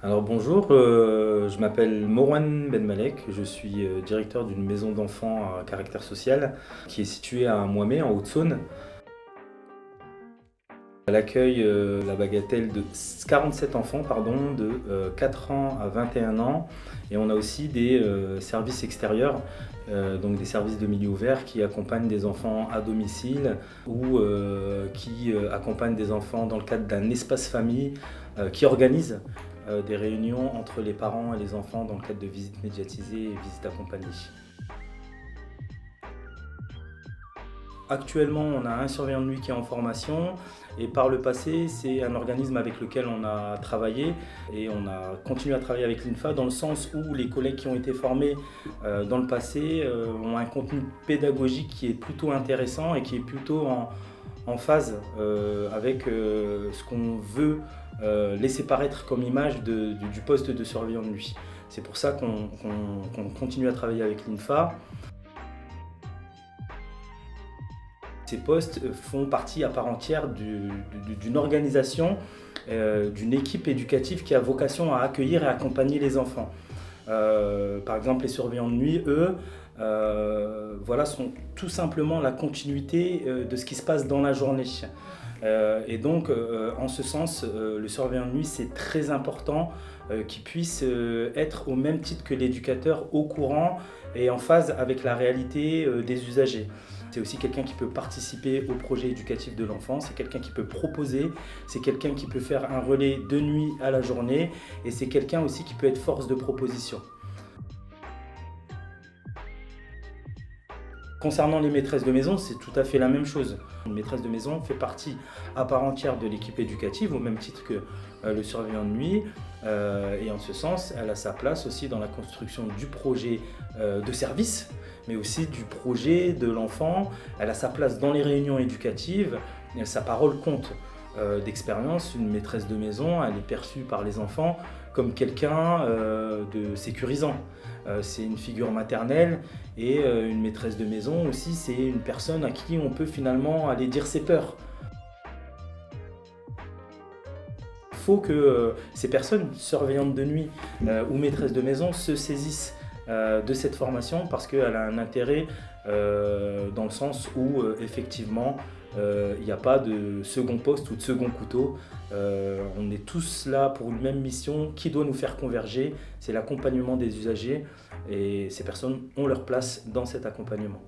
Alors bonjour, je m'appelle Morwan Benmalek, je suis directeur d'une maison d'enfants à caractère social qui est située à Moimé en Haute-Saône. Elle accueille la bagatelle de 47 enfants de 4 ans à 21 ans et on a aussi des services extérieurs, donc des services de milieu ouvert qui accompagnent des enfants à domicile ou qui accompagnent des enfants dans le cadre d'un espace famille qui organise des réunions entre les parents et les enfants dans le cadre de visites médiatisées et visites accompagnées. Actuellement, on a un surveillant de nuit qui est en formation et par le passé, c'est un organisme avec lequel on a travaillé et on a continué à travailler avec l'INFA dans le sens où les collègues qui ont été formés dans le passé ont un contenu pédagogique qui est plutôt intéressant et qui est plutôt en phase avec ce qu'on veut laisser paraître comme image du poste de surveillant de nuit. C'est pour ça qu'on continue à travailler avec l'INFA. Ces postes font partie à part entière d'une organisation, d'une équipe éducative qui a vocation à accueillir et accompagner les enfants. Par exemple, les surveillants de nuit, eux, sont tout simplement la continuité de ce qui se passe dans la journée. Et donc, en ce sens, le surveillant de nuit, c'est très important qu'il puisse être au même titre que l'éducateur au courant et en phase avec la réalité des usagers. C'est aussi quelqu'un qui peut participer au projet éducatif de l'enfant, c'est quelqu'un qui peut proposer, c'est quelqu'un qui peut faire un relais de nuit à la journée et c'est quelqu'un aussi qui peut être force de proposition. Concernant les maîtresses de maison, c'est tout à fait la même chose. Une maîtresse de maison fait partie à part entière de l'équipe éducative, au même titre que le surveillant de nuit. Et en ce sens, elle a sa place aussi dans la construction du projet de service, mais aussi du projet de l'enfant. Elle a sa place dans les réunions éducatives, sa parole compte. D'expérience, une maîtresse de maison, elle est perçue par les enfants comme quelqu'un de sécurisant. C'est une figure maternelle et une maîtresse de maison aussi, c'est une personne à qui on peut finalement aller dire ses peurs. Il faut que ces personnes, surveillantes de nuit ou maîtresses de maison, se saisissent de cette formation parce qu'elle a un intérêt dans le sens où effectivement il n'y a pas de second poste ou de second couteau. On est tous là pour une même mission qui doit nous faire converger, c'est l'accompagnement des usagers et ces personnes ont leur place dans cet accompagnement.